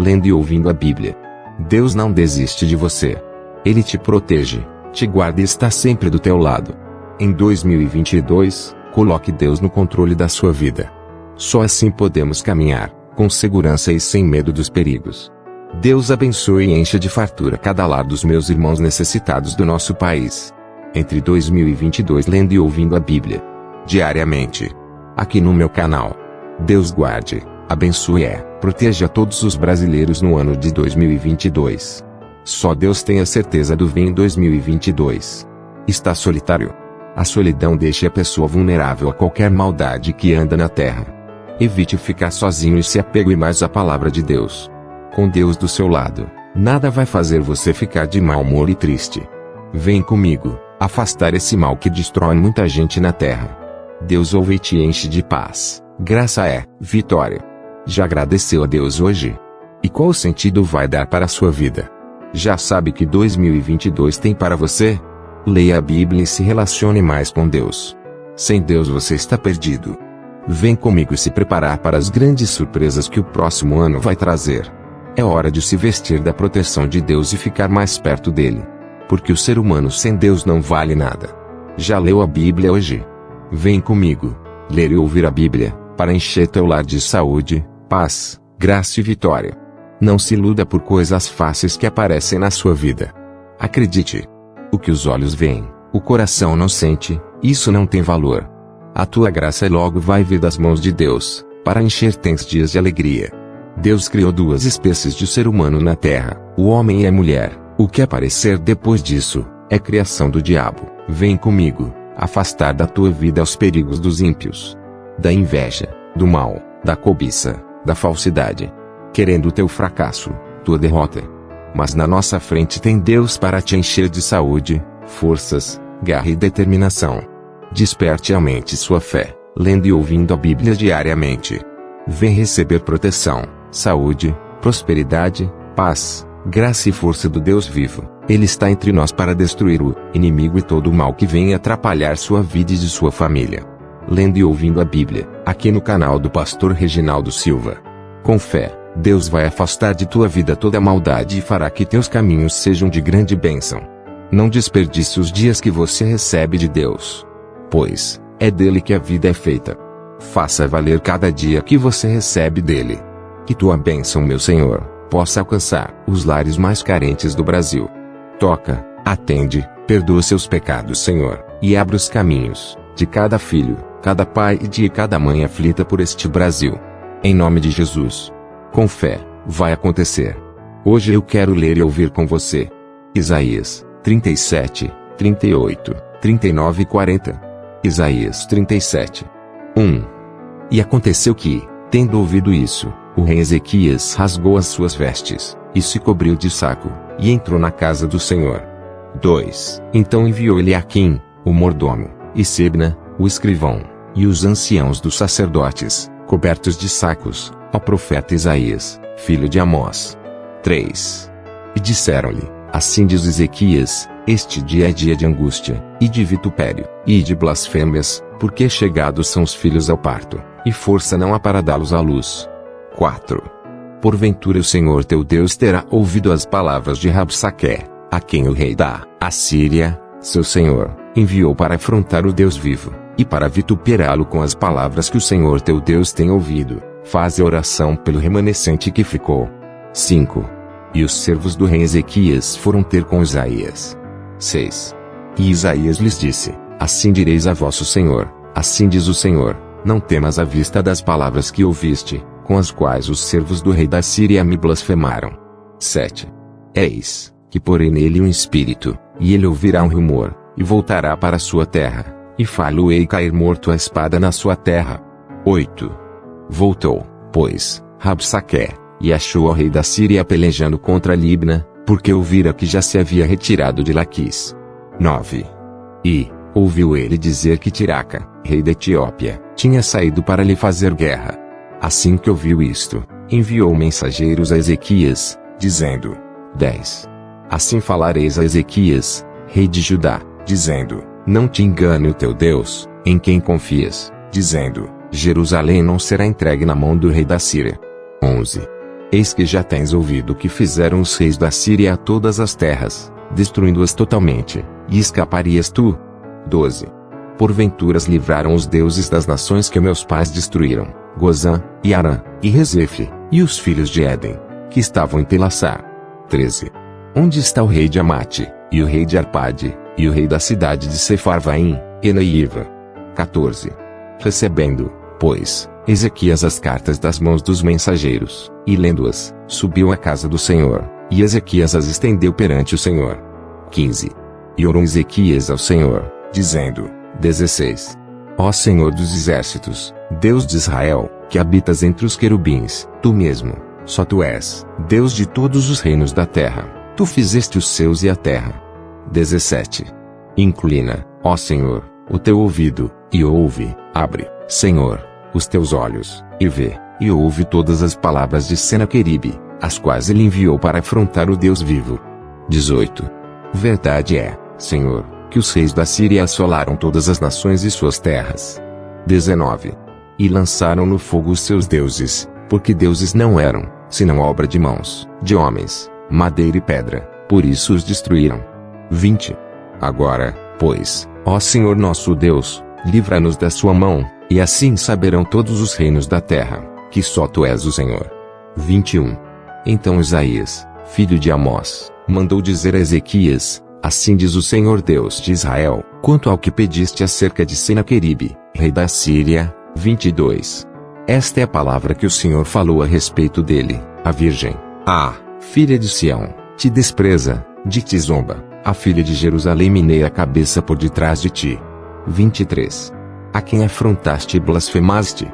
lendo e ouvindo a Bíblia. Deus não desiste de você. Ele te protege, te guarda e está sempre do teu lado. Em 2022, coloque Deus no controle da sua vida. Só assim podemos caminhar, com segurança e sem medo dos perigos. Deus abençoe e encha de fartura cada lar dos meus irmãos necessitados do nosso país. Entre 2022 lendo e ouvindo a Bíblia. Diariamente. Aqui no meu canal. Deus guarde, abençoe e proteja todos os brasileiros no ano de 2022. Só Deus tem a certeza do bem em 2022. Está solitário? A solidão deixa a pessoa vulnerável a qualquer maldade que anda na terra. Evite ficar sozinho e se apegue mais à palavra de Deus. Com Deus do seu lado, nada vai fazer você ficar de mau humor e triste. Vem comigo, afastar esse mal que destrói muita gente na terra. Deus ouve e te enche de paz, graça e vitória. Já agradeceu a Deus hoje? E qual sentido vai dar para a sua vida? Já sabe que 2022 tem para você? Leia a Bíblia e se relacione mais com Deus. Sem Deus você está perdido. Vem comigo se preparar para as grandes surpresas que o próximo ano vai trazer. É hora de se vestir da proteção de Deus e ficar mais perto dele. Porque o ser humano sem Deus não vale nada. Já leu a Bíblia hoje? Vem comigo, ler e ouvir a Bíblia, para encher teu lar de saúde, paz, graça e vitória. Não se iluda por coisas fáceis que aparecem na sua vida. Acredite. O que os olhos veem, o coração não sente, isso não tem valor. A tua graça logo vai vir das mãos de Deus, para encher teus dias de alegria. Deus criou duas espécies de ser humano na terra, o homem e a mulher. O que aparecer depois disso, é criação do diabo. Vem comigo, afastar da tua vida os perigos dos ímpios. Da inveja, do mal, da cobiça, da falsidade. Querendo o teu fracasso, tua derrota. Mas na nossa frente tem Deus para te encher de saúde, forças, garra e determinação. Desperte a mente sua fé, lendo e ouvindo a Bíblia diariamente. Vem receber proteção, saúde, prosperidade, paz, graça e força do Deus vivo. Ele está entre nós para destruir o inimigo e todo o mal que vem atrapalhar sua vida e de sua família. Lendo e ouvindo a Bíblia, aqui no canal do Pastor Reginaldo Silva. Com fé, Deus vai afastar de tua vida toda a maldade e fará que teus caminhos sejam de grande bênção. Não desperdice os dias que você recebe de Deus. Pois, é dele que a vida é feita. Faça valer cada dia que você recebe dele. Que tua bênção, meu Senhor, possa alcançar os lares mais carentes do Brasil. Toca, atende, perdoa seus pecados, Senhor, e abre os caminhos de cada filho, cada pai e de cada mãe aflita por este Brasil. Em nome de Jesus. Com fé, vai acontecer. Hoje eu quero ler e ouvir com você. Isaías 37, 38, 39 e 40. Isaías 37. 1. E aconteceu que, tendo ouvido isso, o rei Ezequias rasgou as suas vestes, e se cobriu de saco, e entrou na casa do Senhor. 2. Então enviou Eliaquim, o mordomo, e Sebna, o escrivão, e os anciãos dos sacerdotes, cobertos de sacos, ao profeta Isaías, filho de Amós. 3. E disseram-lhe, assim diz Ezequias, este dia é dia de angústia, e de vitupério, e de blasfêmias, porque chegados são os filhos ao parto, e força não há para dá-los à luz. 4. Porventura o Senhor teu Deus terá ouvido as palavras de Rabsaque, a quem o rei da Assíria, seu senhor, enviou para afrontar o Deus vivo, e para vituperá-lo com as palavras que o Senhor teu Deus tem ouvido. Faze oração pelo remanescente que ficou. 5. E os servos do rei Ezequias foram ter com Isaías. 6. E Isaías lhes disse, assim direis a vosso Senhor, assim diz o Senhor, não temas à vista das palavras que ouviste, com as quais os servos do rei da Síria me blasfemaram. 7. Eis, que porei nele um espírito, e ele ouvirá um rumor, e voltará para a sua terra, e fá-lo-ei cair morto a espada na sua terra. 8. Voltou, pois, Rabsaque, e achou ao rei da Síria pelejando contra Libna, porque ouvira que já se havia retirado de Laquis. 9. E ouviu ele dizer que Tiraca, rei da Etiópia, tinha saído para lhe fazer guerra. Assim que ouviu isto, enviou mensageiros a Ezequias, dizendo: 10. Assim falareis a Ezequias, rei de Judá, dizendo: não te engane o teu Deus, em quem confias, dizendo: Jerusalém não será entregue na mão do rei da Síria. 11. Eis que já tens ouvido o que fizeram os reis da Síria a todas as terras, destruindo-as totalmente, e escaparias tu? 12. Porventuras livraram os deuses das nações que meus pais destruíram, Gozã, e Arã, e Rezefe, e os filhos de Éden, que estavam em Telassar. 13. Onde está o rei de Amate, e o rei de Arpade, e o rei da cidade de Sefarvaim, Enaiva? 14. Recebendo, pois, Ezequias as cartas das mãos dos mensageiros, e lendo-as, subiu à casa do Senhor, e Ezequias as estendeu perante o Senhor. 15. E orou Ezequias ao Senhor, dizendo: 16. Ó Senhor dos exércitos, Deus de Israel, que habitas entre os querubins, tu mesmo, só tu és, Deus de todos os reinos da terra, tu fizeste os céus e a terra. 17. Inclina, ó Senhor, o teu ouvido, e ouve, abre, Senhor, os teus olhos, e vê, e ouve todas as palavras de Senaqueribe, as quais ele enviou para afrontar o Deus vivo. 18. Verdade é, Senhor, que os reis da Síria assolaram todas as nações e suas terras. 19. E lançaram no fogo os seus deuses, porque deuses não eram, senão obra de mãos, de homens, madeira e pedra, por isso os destruíram. 20. Agora, pois, ó Senhor nosso Deus, livra-nos da sua mão, e assim saberão todos os reinos da terra, que só tu és o Senhor. 21. Então Isaías, filho de Amós, mandou dizer a Ezequias: assim diz o Senhor Deus de Israel, quanto ao que pediste acerca de Senaqueribe, rei da Síria. 22. Esta é a palavra que o Senhor falou a respeito dele, a virgem, filha de Sião, te despreza, de ti zomba, a filha de Jerusalém meneia a cabeça por detrás de ti. 23. A quem afrontaste e blasfemaste?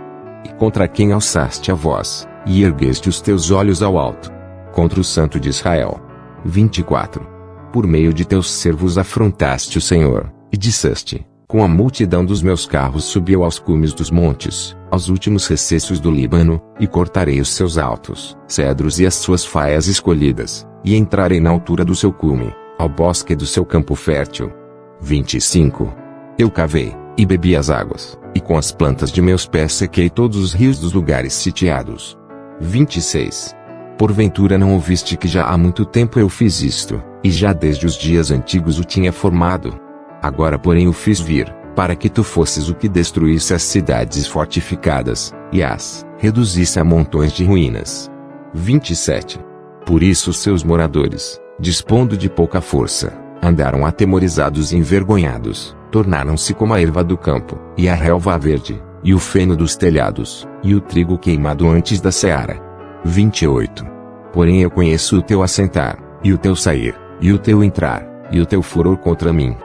E contra quem alçaste a voz, e ergueste os teus olhos ao alto? Contra o Santo de Israel. 24. Por meio de teus servos afrontaste o Senhor, e disseste: com a multidão dos meus carros subi eu aos cumes dos montes, aos últimos recessos do Líbano, e cortarei os seus altos cedros e as suas faias escolhidas, e entrarei na altura do seu cume, ao bosque do seu campo fértil. 25. Eu cavei, e bebi as águas, e com as plantas de meus pés sequei todos os rios dos lugares sitiados. 26. Porventura não ouviste que já há muito tempo eu fiz isto, e já desde os dias antigos o tinha formado? Agora porém o fiz vir, para que tu fosses o que destruísse as cidades fortificadas, e as reduzisse a montões de ruínas. 27. Por isso seus moradores, dispondo de pouca força, andaram atemorizados e envergonhados, tornaram-se como a erva do campo, e a relva verde, e o feno dos telhados, e o trigo queimado antes da seara. 28. Porém eu conheço o teu assentar, e o teu sair, e o teu entrar, e o teu furor contra mim.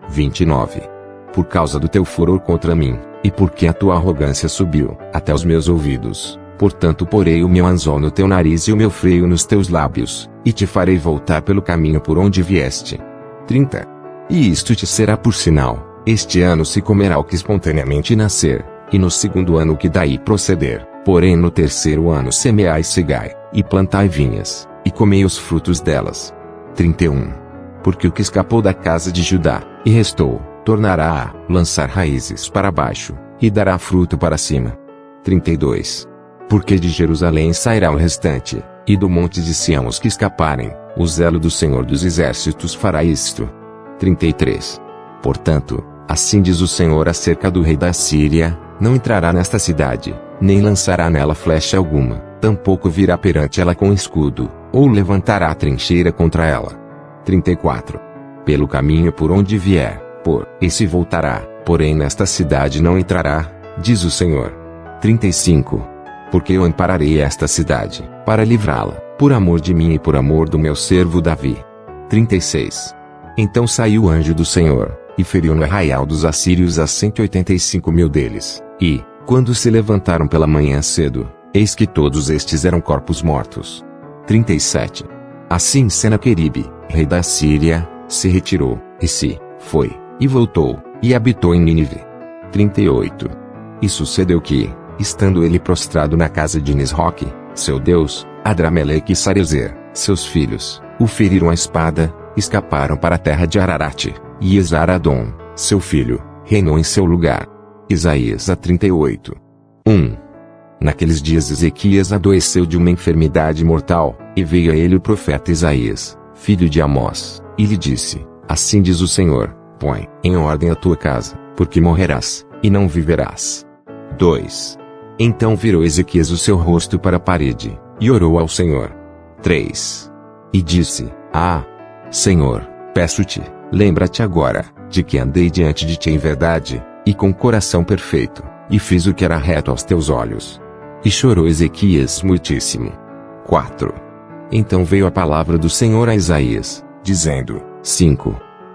29. Por causa do teu furor contra mim, e porque a tua arrogância subiu até os meus ouvidos, portanto porei o meu anzol no teu nariz e o meu freio nos teus lábios, e te farei voltar pelo caminho por onde vieste. 30. E isto te será por sinal: este ano se comerá o que espontaneamente nascer, e no segundo ano o que daí proceder, porém no terceiro ano semeai e cegai, e plantai vinhas, e comei os frutos delas. 31. Porque o que escapou da casa de Judá, e restou, tornará a lançar raízes para baixo, e dará fruto para cima. 32. Porque de Jerusalém sairá o restante, e do monte de Sião os que escaparem, o zelo do Senhor dos exércitos fará isto. 33. Portanto, assim diz o Senhor acerca do rei da Síria: não entrará nesta cidade, nem lançará nela flecha alguma, tampouco virá perante ela com escudo, ou levantará trincheira contra ela. 34. Pelo caminho por onde vier, e se voltará, porém nesta cidade não entrará, diz o Senhor. 35. Porque eu ampararei esta cidade, para livrá-la, por amor de mim e por amor do meu servo Davi. 36. Então saiu o anjo do Senhor, e feriu no arraial dos assírios a 185.000 deles, e, quando se levantaram pela manhã cedo, eis que todos estes eram corpos mortos. 37. Assim Senaqueribe, rei da Síria, se retirou, e se foi, e voltou, e habitou em Nínive. 38. E sucedeu que, estando ele prostrado na casa de Nisroque, seu deus, Adrameleque e Sarezer, seus filhos, o feriram à espada, escaparam para a terra de Ararate, e Esaradom, seu filho, reinou em seu lugar. Isaías 38. 1. Naqueles dias Ezequias adoeceu de uma enfermidade mortal, e veio a ele o profeta Isaías, filho de Amós, e lhe disse: Assim diz o Senhor, põe em ordem a tua casa, porque morrerás, e não viverás. 2. Então virou Ezequias o seu rosto para a parede, e orou ao Senhor. 3. E disse: Senhor, peço-te, lembra-te agora, de que andei diante de ti em verdade, e com coração perfeito, e fiz o que era reto aos teus olhos. E chorou Ezequias muitíssimo. 4. Então veio a palavra do Senhor a Isaías, dizendo: 5.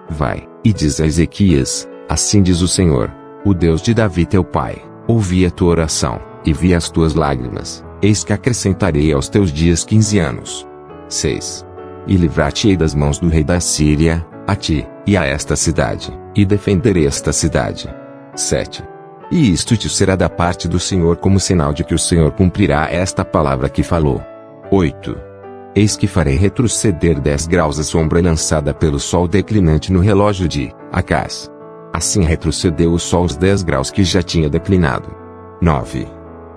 Vai, e diz a Ezequias: Assim diz o Senhor, o Deus de Davi teu pai, ouvi a tua oração, e vi as tuas lágrimas, eis que acrescentarei aos teus dias 15 anos. 6. E livrar-te-ei das mãos do rei da Síria, a ti, e a esta cidade, e defenderei esta cidade. 7. E isto te será da parte do Senhor como sinal de que o Senhor cumprirá esta palavra que falou. 8. Eis que farei retroceder 10 graus a sombra lançada pelo sol declinante no relógio de Acaz. Assim retrocedeu o sol os 10 graus que já tinha declinado. 9.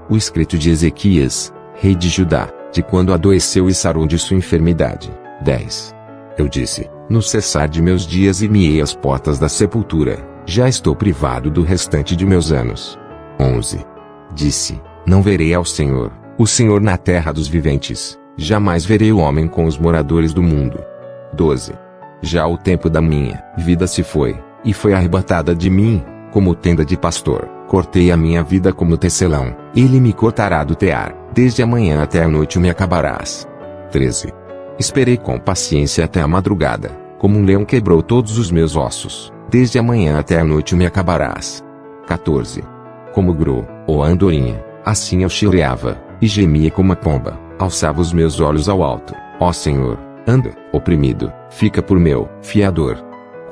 O escrito de Ezequias, rei de Judá, de quando adoeceu e sarou de sua enfermidade. 10. Eu disse: No cessar de meus dias e me-ei às portas da sepultura, já estou privado do restante de meus anos. 11. Disse: Não verei ao Senhor, o Senhor na terra dos viventes, jamais verei o homem com os moradores do mundo. 12. Já o tempo da minha vida se foi, e foi arrebatada de mim, como tenda de pastor, cortei a minha vida como tecelão, ele me cortará do tear, desde a manhã até a noite me acabarás. 13. Esperei com paciência até a madrugada, como um leão quebrou todos os meus ossos, desde a manhã até a noite me acabarás. 14. Como gro, ou andorinha, assim eu chileava, e gemia como a pomba, alçava os meus olhos ao alto, ó Senhor, anda, oprimido, fica por meu fiador.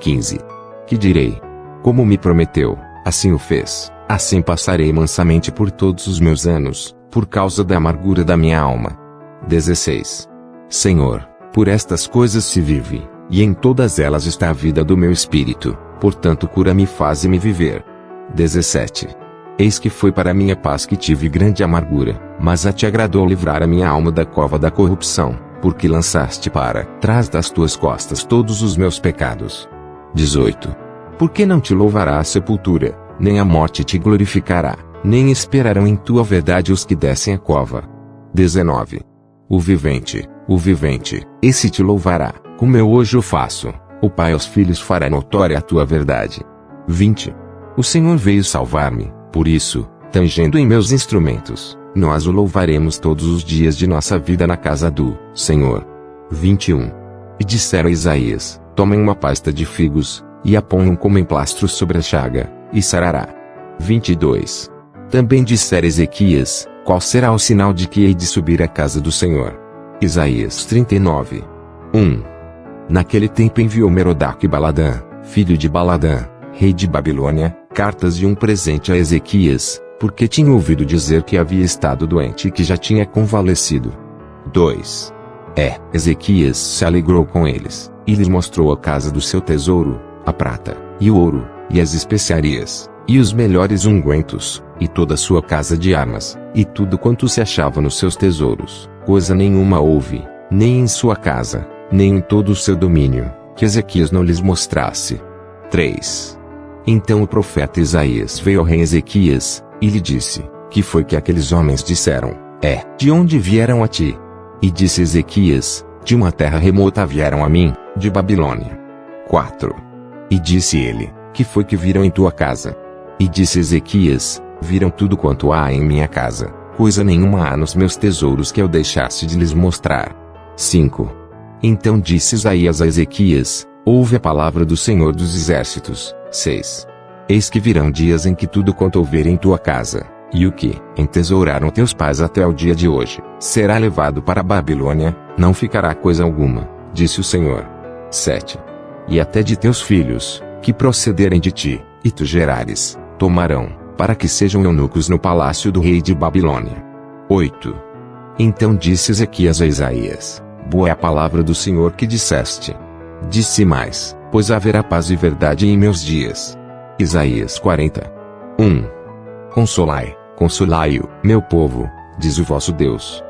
15. Que direi? Como me prometeu, assim o fez, assim passarei mansamente por todos os meus anos, por causa da amargura da minha alma. 16. Senhor, por estas coisas se vive, e em todas elas está a vida do meu espírito, portanto cura-me e faze-me viver. 17. Eis que foi para a minha paz que tive grande amargura, mas a ti agradou livrar a minha alma da cova da corrupção, porque lançaste para trás das tuas costas todos os meus pecados. 18. Por que não te louvará a sepultura, nem a morte te glorificará, nem esperarão em tua verdade os que descem a cova. 19. O vivente, esse te louvará, como eu hoje o faço, o Pai aos filhos fará notória a tua verdade. 20. O Senhor veio salvar-me, por isso, tangendo em meus instrumentos, nós o louvaremos todos os dias de nossa vida na casa do Senhor. 21. E disseram a Isaías: Tomem uma pasta de figos, e a ponham como emplastro sobre a chaga, e sarará. 22. Também dissera Ezequias: Qual será o sinal de que hei de subir à casa do Senhor? Isaías 39. 1. Naquele tempo enviou Merodach Baladã, filho de Baladã, rei de Babilônia, cartas e um presente a Ezequias, porque tinha ouvido dizer que havia estado doente e que já tinha convalescido. 2. Ezequias se alegrou com eles, e lhes mostrou a casa do seu tesouro, a prata, e o ouro, e as especiarias, e os melhores ungüentos, e toda a sua casa de armas, e tudo quanto se achava nos seus tesouros, coisa nenhuma houve, nem em sua casa, nem em todo o seu domínio, que Ezequias não lhes mostrasse. 3. Então o profeta Isaías veio ao rei Ezequias, e lhe disse: Que foi que aqueles homens disseram? De onde vieram a ti? E disse Ezequias: De uma terra remota vieram a mim, de Babilônia. 4. E disse ele: Que foi que viram em tua casa? E disse Ezequias: Viram tudo quanto há em minha casa, coisa nenhuma há nos meus tesouros que eu deixasse de lhes mostrar. 5. Então disse Isaías a Ezequias: Ouve a palavra do Senhor dos Exércitos. 6. Eis que virão dias em que tudo quanto houver em tua casa, e o que entesouraram teus pais até o dia de hoje, será levado para a Babilônia, não ficará coisa alguma, disse o Senhor. 7. E até de teus filhos, que procederem de ti, e tu gerares, tomarão, para que sejam eunucos no palácio do rei de Babilônia. 8. Então disse Ezequias a Isaías: Boa é a palavra do Senhor que disseste. Disse mais: Pois haverá paz e verdade em meus dias. Isaías 40. 1. Consolai-o, meu povo, diz o vosso Deus.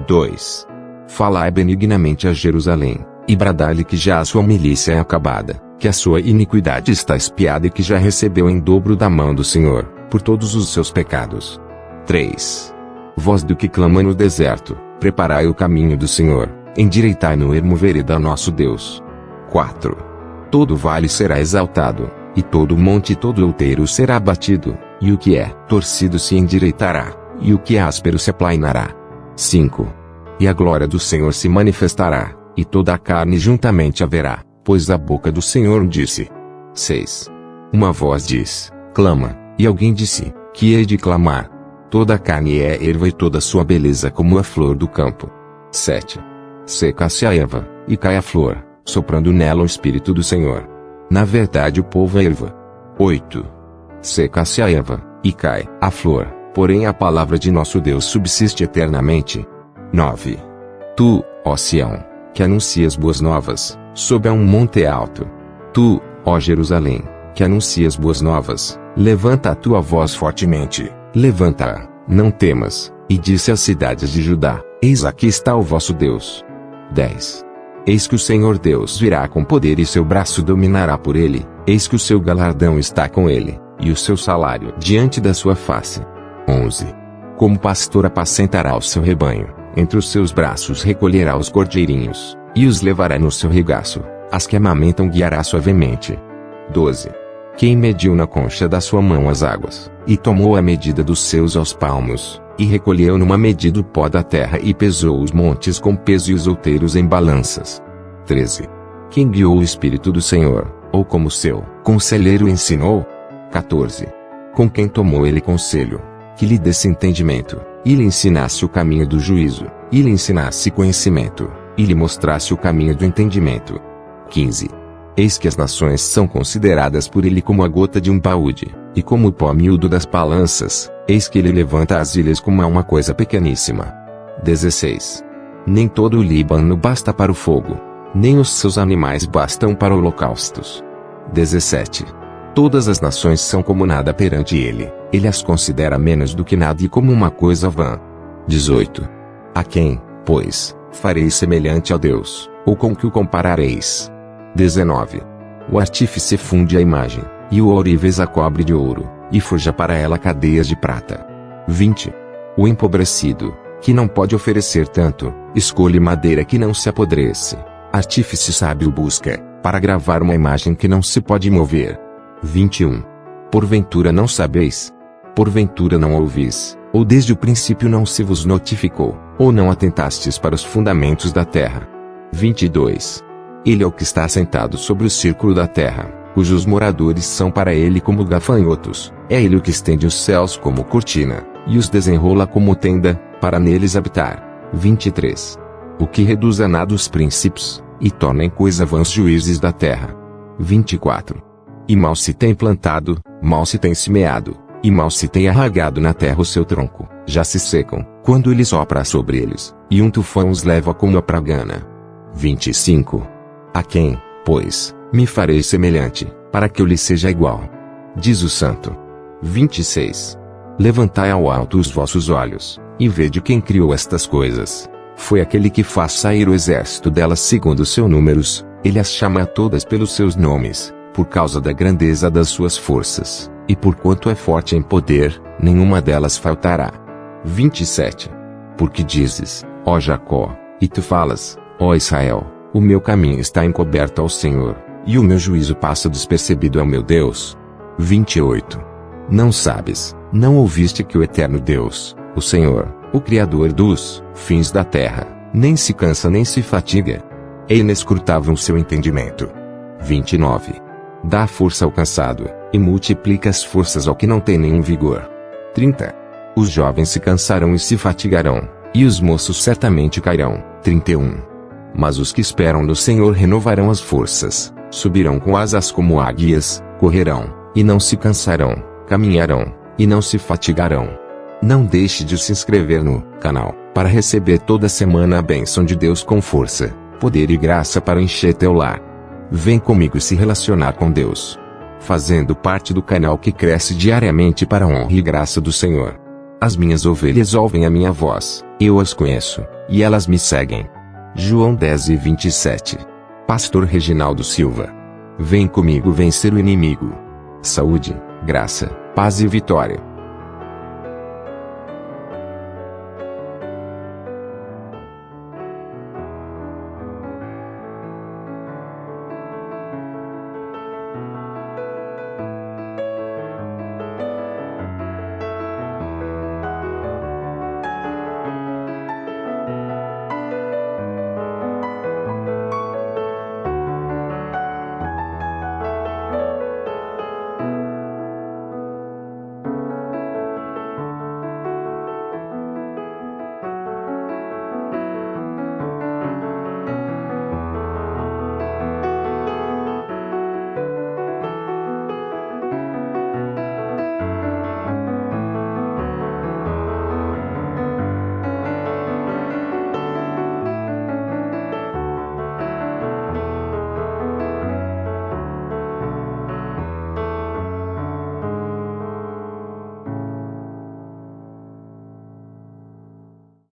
2. Falai benignamente a Jerusalém, e bradai-lhe que já a sua milícia é acabada, que a sua iniquidade está expiada e que já recebeu em dobro da mão do Senhor, por todos os seus pecados. 3. Voz do que clama no deserto, preparai o caminho do Senhor, endireitai no ermo vereda nosso Deus. 4. Todo vale será exaltado, e todo monte e todo outeiro será abatido, e o que é torcido se endireitará, e o que é áspero se aplainará. 5. E a glória do Senhor se manifestará, e toda a carne juntamente haverá, pois a boca do Senhor disse. 6. Uma voz diz, clama, e alguém disse, que hei de clamar? Toda a carne é erva e toda a sua beleza como a flor do campo. 7. Seca-se a erva, e cai a flor, soprando nela o Espírito do Senhor. Na verdade o povo é erva. 8. Seca-se a erva, e cai a flor, porém a palavra de nosso Deus subsiste eternamente. 9. Tu, ó Sião, que anuncias boas novas, sob a um monte alto. Tu, ó Jerusalém, que anuncias boas novas, levanta a tua voz fortemente, levanta-a, não temas, e disse às cidades de Judá, eis aqui está o vosso Deus. 10. Eis que o Senhor Deus virá com poder e seu braço dominará por ele, eis que o seu galardão está com ele, e o seu salário diante da sua face. 11. Como pastor apacentará o seu rebanho, entre os seus braços recolherá os cordeirinhos, e os levará no seu regaço, as que amamentam guiará suavemente. 12. Quem mediu na concha da sua mão as águas, e tomou a medida dos seus aos palmos, e recolheu numa medida o pó da terra e pesou os montes com peso e os outeiros em balanças. 13. Quem guiou o Espírito do Senhor, ou como seu conselheiro ensinou? 14. Com quem tomou ele conselho, que lhe desse entendimento, e lhe ensinasse o caminho do juízo, e lhe ensinasse conhecimento, e lhe mostrasse o caminho do entendimento. 15. Eis que as nações são consideradas por ele como a gota de um baúde, e como o pó miúdo das balanças, eis que ele levanta as ilhas como a uma coisa pequeníssima. 16. Nem todo o Líbano basta para o fogo, nem os seus animais bastam para holocaustos. 17. Todas as nações são como nada perante ele as considera menos do que nada e como uma coisa vã. 18. A quem, pois, fareis semelhante a Deus, ou com que o comparareis? 19. O artífice funde a imagem, e o ourives a cobre de ouro, e forja para ela cadeias de prata. 20. O empobrecido, que não pode oferecer tanto, escolhe madeira que não se apodrece. Artífice sábio busca, para gravar uma imagem que não se pode mover. 21. Porventura não sabeis? Porventura não ouvis, ou desde o princípio não se vos notificou, ou não atentastes para os fundamentos da terra? 22. Ele é o que está assentado sobre o círculo da terra, cujos moradores são para ele como gafanhotos, é ele o que estende os céus como cortina, e os desenrola como tenda, para neles habitar. 23. O que reduz a nada os princípios, e torna em coisa vãs juízes da terra. 24. E mal se tem plantado, mal se tem semeado, e mal se tem arraigado na terra o seu tronco, já se secam, quando ele sopra sobre eles, e um tufão os leva como a pragana. 25. A quem, pois, me farei semelhante, para que eu lhe seja igual? Diz o santo. 26. Levantai ao alto os vossos olhos, e vede quem criou estas coisas. Foi aquele que faz sair o exército delas segundo os seus números, ele as chama a todas pelos seus nomes, por causa da grandeza das suas forças, e porquanto é forte em poder, nenhuma delas faltará. 27. Porque dizes, ó Jacó, e tu falas, ó Israel, o meu caminho está encoberto ao Senhor, e o meu juízo passa despercebido ao meu Deus. 28. Não sabes, não ouviste que o eterno Deus, o Senhor, o Criador dos fins da terra, nem se cansa nem se fatiga? É inescrutável o seu entendimento. 29. Dá força ao cansado, e multiplica as forças ao que não tem nenhum vigor. 30. Os jovens se cansarão e se fatigarão, e os moços certamente cairão. 31. Mas os que esperam no Senhor renovarão as forças, subirão com asas como águias, correrão, e não se cansarão, caminharão, e não se fatigarão. Não deixe de se inscrever no canal, para receber toda semana a bênção de Deus com força, poder e graça para encher teu lar. Vem comigo se relacionar com Deus, fazendo parte do canal que cresce diariamente para a honra e graça do Senhor. As minhas ovelhas ouvem a minha voz, eu as conheço, e elas me seguem. João 10:27. Pastor Reginaldo Silva. Vem comigo vencer o inimigo. Saúde, graça, paz e vitória.